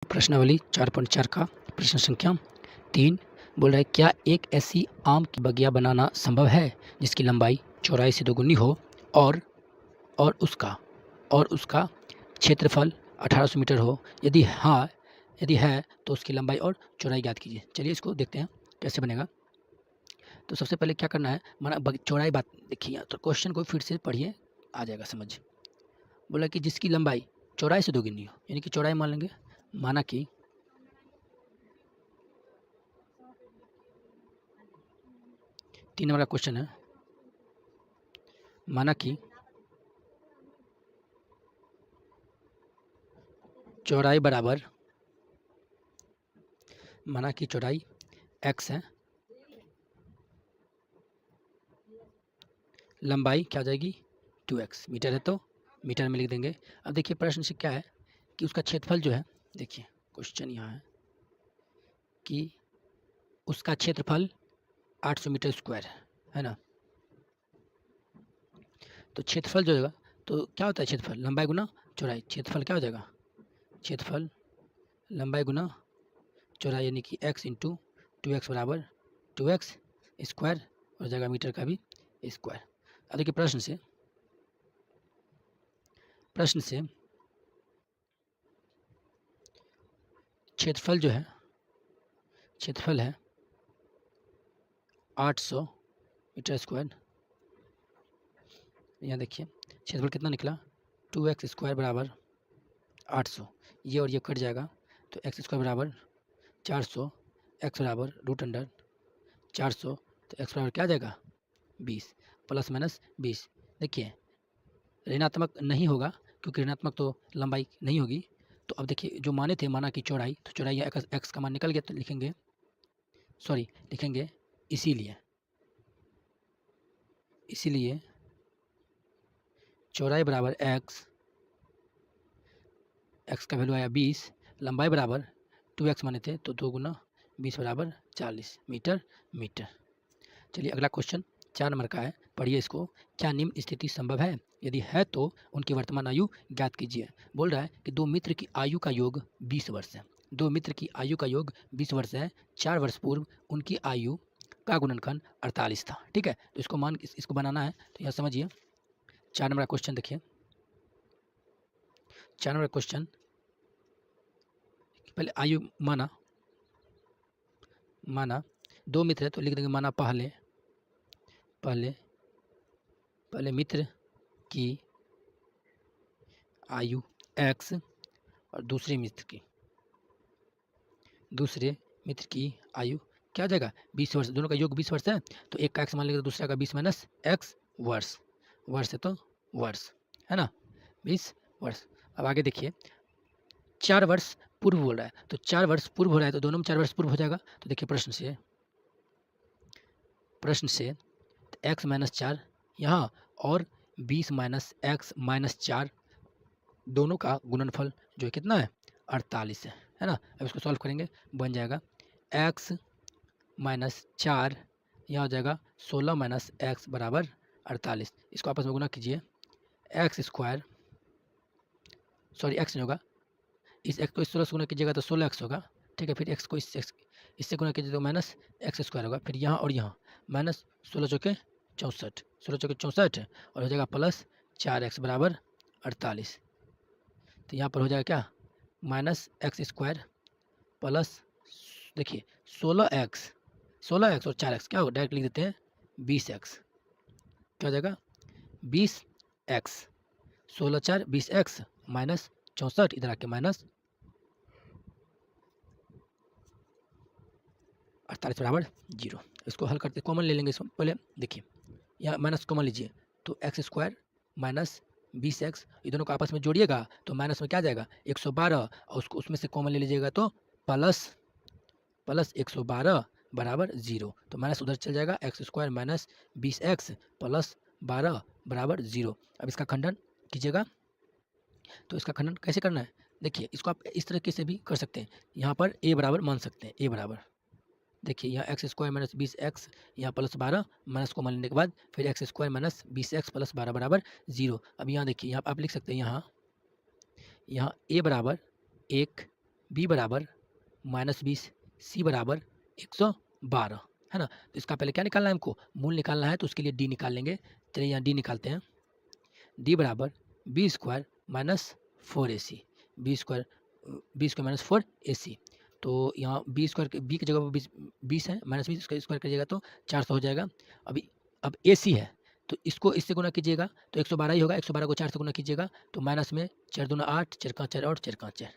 प्रश्नावली 4.4 का प्रश्न संख्या 3 बोल रहा है, क्या एक ऐसी आम की बगिया बनाना संभव है जिसकी लंबाई चौड़ाई से दोगुनी हो और उसका क्षेत्रफल 1800 मीटर हो? यदि है तो उसकी लंबाई और चौड़ाई ज्ञात कीजिए। चलिए इसको देखते हैं कैसे बनेगा। तो सबसे पहले क्या करना है, माना चौड़ाई बात देखिए, तो क्वेश्चन को फिर से पढ़िए, आ जाएगा समझ। बोला कि जिसकी लंबाई चौड़ाई से दोगुनी हो, यानी कि चौड़ाई मान लेंगे, माना कि 3 नंबर का क्वेश्चन है, माना कि चौड़ाई x है, लंबाई क्या हो जाएगी 2x, मीटर है तो मीटर में लिख देंगे। अब देखिए प्रश्न से क्या है कि उसका क्षेत्रफल जो है, देखिए क्वेश्चन यहाँ है कि उसका क्षेत्रफल 800 मीटर स्क्वायर है ना। तो क्षेत्रफल जो होगा, तो क्या होता है क्षेत्रफल, लंबाई गुना चौड़ाई। क्षेत्रफल क्या हो जाएगा, क्षेत्रफल लंबाई गुना चौड़ाई, यानी कि x इंटू 2x बराबर 2x स्क्वायर हो जाएगा, मीटर का भी स्क्वायर। अब देखिए प्रश्न से क्षेत्रफल जो है, क्षेत्रफल है 800 मीटर स्क्वायर। यहाँ देखिए क्षेत्रफल कितना निकला, 2x स्क्वायर बराबर 800, ये और ये कट जाएगा तो x स्क्वायर बराबर 400, x बराबर रूट अंडर 400, तो x बराबर क्या आ जाएगा 20, प्लस माइनस 20। देखिए ऋणात्मक नहीं होगा क्योंकि ऋणात्मक तो लंबाई नहीं होगी। तो अब देखिए जो माने थे, माना कि चौड़ाई, तो चौड़ाई x का मान निकल गया, तो लिखेंगे इसीलिए चौड़ाई बराबर x का वैल्यू आया 20, लंबाई बराबर 2x माने थे तो 2 गुना 20 बराबर 40 मीटर। चलिए अगला क्वेश्चन 4 नंबर का है, पढ़िए इसको। क्या निम्न स्थिति संभव है? यदि है तो उनकी वर्तमान आयु ज्ञात कीजिए। बोल रहा है कि दो मित्र की आयु का योग 20 वर्ष है। 4 वर्ष पूर्व उनकी आयु का गुणनखंड 48 था। ठीक है, तो इसको बनाना है, तो यहाँ समझिए 4 नंबर का क्वेश्चन देखिए। 4 नंबर क्वेश्चन, पहले आयु माना दो मित्र है, तो लिख देंगे माना पहले मित्र की आयु x और दूसरे मित्र की आयु क्या हो जाएगा 20 वर्ष। दोनों का योग 20 वर्ष है, तो एक का x मान लेंगे तो दूसरा का 20 माइनस x वर्ष है तो वर्ष है ना, 20 वर्ष। अब आगे देखिए 4 वर्ष पूर्व बोल रहा है, तो 4 वर्ष पूर्व हो रहा है, तो दोनों में 4 वर्ष पूर्व हो जाएगा। तो देखिए प्रश्न से x माइनस 4 यहाँ और 20 माइनस x माइनस 4, दोनों का गुणनफल जो है कितना है 48 है ना। अब इसको सॉल्व करेंगे, बन जाएगा x माइनस 4, यहाँ हो जाएगा 16 माइनस x बराबर 48। इसको आपस में गुना कीजिए, x नहीं होगा, इस x को इस 16 से गुना कीजिएगा तो 16x होगा। ठीक है, फिर x को इससे गुना कीजिए तो माइनस x स्क्वायर होगा, फिर यहाँ और यहाँ माइनस 16 चौके 64 और हो जाएगा प्लस 4x बराबर 48। तो यहाँ पर हो जाएगा क्या, माइनस x स्क्वायर प्लस, देखिए 16x और 4x क्या होगा, डायरेक्ट लिख देते हैं 20x। क्या हो जाएगा 20x, 16 4 20x माइनस 64, इधर आके माइनस 48 बराबर 0। इसको हल करते कॉमन ले लेंगे। इसको पहले देखिए यहाँ माइनस कॉमन लीजिए, तो x स्क्वायर माइनस 20x, ये दोनों को आपस में जोड़िएगा तो माइनस में क्या आ जाएगा 112, और उसको उसमें से कॉमन ले लीजिएगा तो प्लस 112 बराबर 0। तो माइनस उधर चल जाएगा, x square minus 20x plus 12 बराबर 0। अब इसका खंडन कीजिएगा, तो इसका खंडन कैसे करना है, देखिए इसको आप इस तरीके से भी कर सकते हैं। यहाँ पर a बराबर मान सकते हैं, a बराबर देखिए यहाँ एक्स स्क्वायर माइनस 20x, यहाँ प्लस 12, माइनस को मान लेने के बाद फिर x square minus 20x plus 12 बराबर 0। अब यहाँ देखिए यहाँ आप लिख सकते हैं, यहाँ a बराबर 1 बी बराबर -20, सी बराबर 112, है ना। तो इसका पहले क्या निकालना है हमको, मूल निकालना है, तो उसके लिए डी निकाल लेंगे। चलिए यहाँ डी निकालते हैं। डी बराबर B square minus 4ac, B square minus 4ac। तो यहाँ बी स्क्वायर, बी की जगह पर 20 है, -20 उसका स्क्वायर करिएगा तो 400 हो जाएगा। अभी अब ac है तो इसको इससे गुना कीजिएगा तो 112 ही होगा, 112 को 4 से गुना कीजिएगा तो माइनस में 4 दूना 8, 4 का 4 और 4 का 4,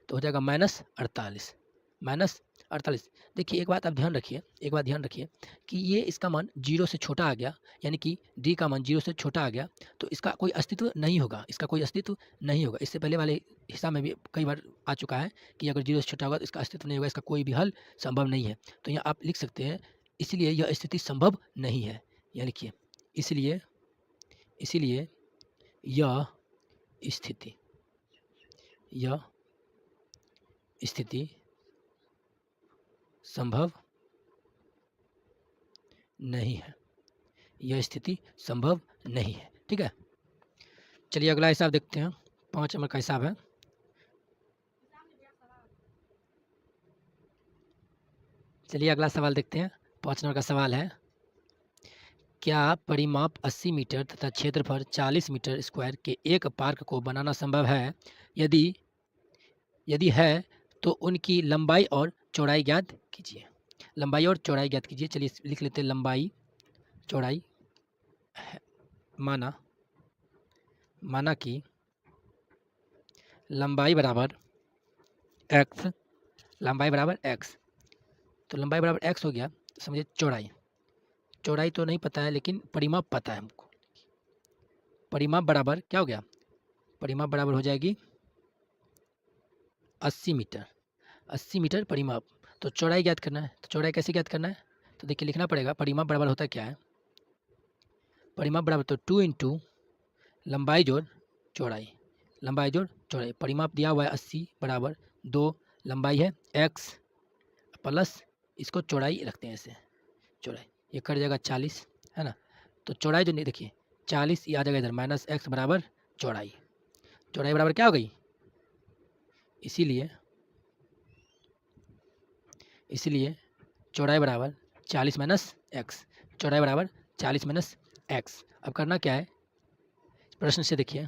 तो हो जाएगा -48, -48। देखिए एक बात आप ध्यान रखिए, एक बात ध्यान रखिए कि ये इसका मान 0 से छोटा आ गया, यानी कि डी का मान 0 से छोटा आ गया, तो इसका कोई अस्तित्व नहीं होगा, इसका कोई अस्तित्व नहीं होगा। इससे पहले वाले हिस्सा में भी कई बार आ चुका है कि अगर 0 से छोटा होगा तो इसका अस्तित्व नहीं होगा, इसका कोई भी हल संभव नहीं है। तो यहाँ आप लिख सकते हैं, इसलिए यह स्थिति संभव नहीं है। यह लिखिए, इसलिए इसीलिए यह स्थिति यह स्थिति संभव नहीं है, यह स्थिति संभव नहीं है। ठीक है, चलिए अगला हिसाब देखते हैं। 5 नंबर का हिसाब है। चलिए अगला सवाल देखते हैं। 5 नंबर का सवाल है, क्या परिमाप 80 मीटर तथा क्षेत्रफल 40 मीटर स्क्वायर के एक पार्क को बनाना संभव है? यदि यदि है तो उनकी लंबाई और चौड़ाई ज्ञात कीजिए। लंबाई और चौड़ाई ज्ञात कीजिए। चलिए लिख लेते हैं, लंबाई चौड़ाई माना कि लंबाई बराबर x, लंबाई बराबर x, तो लंबाई बराबर x हो गया। तो समझिए चौड़ाई तो नहीं पता है लेकिन परिमाप पता है हमको। परिमाप बराबर क्या हो गया, परिमाप बराबर हो जाएगी 80 मीटर, 80 मीटर परिमाप। तो चौड़ाई ज्ञात करना है, तो चौड़ाई कैसे ज्ञात करना है, तो देखिए लिखना पड़ेगा। परिमाप बराबर होता क्या है, परिमाप बराबर तो 2 इंटू लंबाई जोड़ चौड़ाई, लंबाई जोड़ चौड़ाई। परिमाप दिया हुआ है 80 बराबर 2, लंबाई है x प्लस इसको चौड़ाई रखते हैं ऐसे, चौड़ाई ये कट जाएगा 40, है ना। तो चौड़ाई जो नहीं, देखिए 40 ये आ जाएगा इधर, -x बराबर चौड़ाई, चौड़ाई बराबर क्या हो गई, इसीलिए चौड़ाई बराबर 40 माइनस x, चौड़ाई बराबर 40 माइनस x। अब करना क्या है, प्रश्न से देखिए,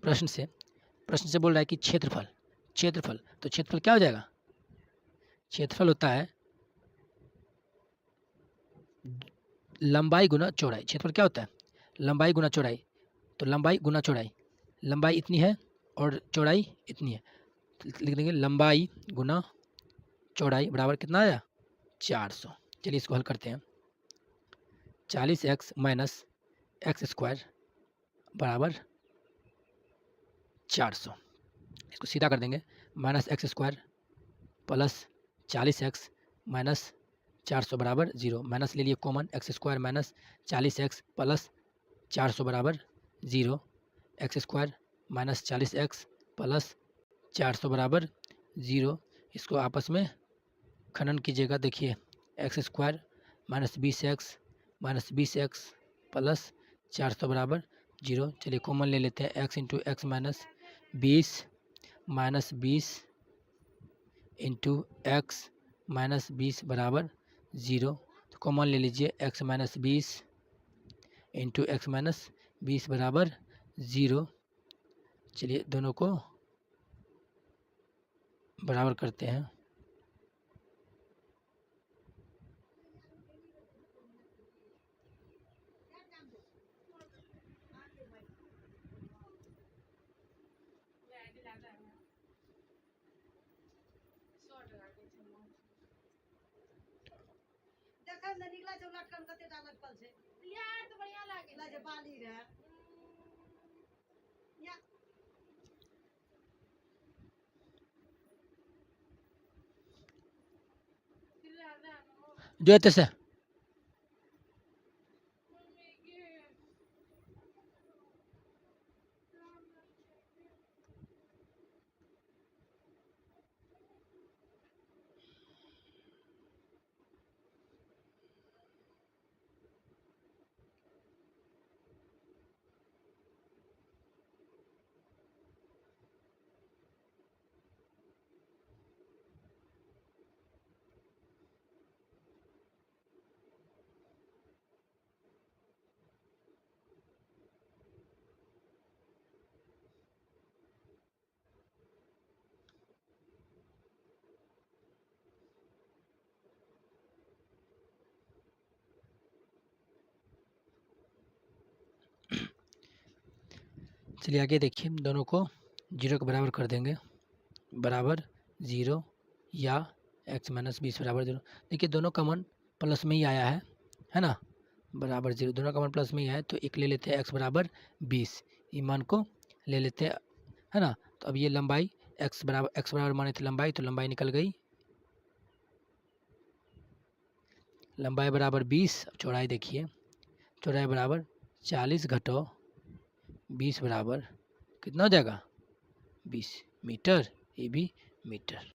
प्रश्न से बोल रहा है कि क्षेत्रफल, तो क्षेत्रफल क्या हो जाएगा, क्षेत्रफल होता है लंबाई गुना चौड़ाई। क्षेत्रफल क्या होता है, लंबाई गुना चौड़ाई। तो लंबाई गुना चौड़ाई, लंबाई इतनी है और चौड़ाई इतनी है, तो लिख देंगे लंबाई गुना चौड़ाई बराबर कितना आया, 400। चलिए इसको हल करते हैं। 40x माइनस एक्स स्क्वायर बराबर 400, इसको सीधा कर देंगे। -x² प्लस 40x माइनस 400 बराबर 0, माइनस ले लिए common, x² minus 40x plus 400 बराबर 0, x² माइनस 40x प्लस 400 बराबर 0। इसको आपस में खनन कीजिएगा। देखिए x² माइनस 20x प्लस 400 बराबर 0। चलिए कॉमन ले लेते हैं, x into x minus 20 into x minus 20 बराबर 0। तो कॉमन ले लीजिए, x minus 20 into x minus 20 बराबर 0। चलिए दोनों को बराबर करते हैं। जो है चलिए आगे देखिए, दोनों को 0 के बराबर कर देंगे, बराबर 0 या x माइनस 20 बराबर 0। देखिए दोनों कॉमन प्लस में ही आया है ना, बराबर 0, दोनों कॉमन प्लस में ही आया, तो एक ले लेते हैं x बराबर 20, ये मान को ले लेते हैं, है ना। तो अब ये लंबाई x बराबर माने थे लंबाई, तो लंबाई निकल गई, लंबाई बराबर 20। अब चौड़ाई देखिए, चौड़ाई बराबर 40 घटाओ 20 बराबर कितना हो जाएगा 20 मीटर, ये भी मीटर।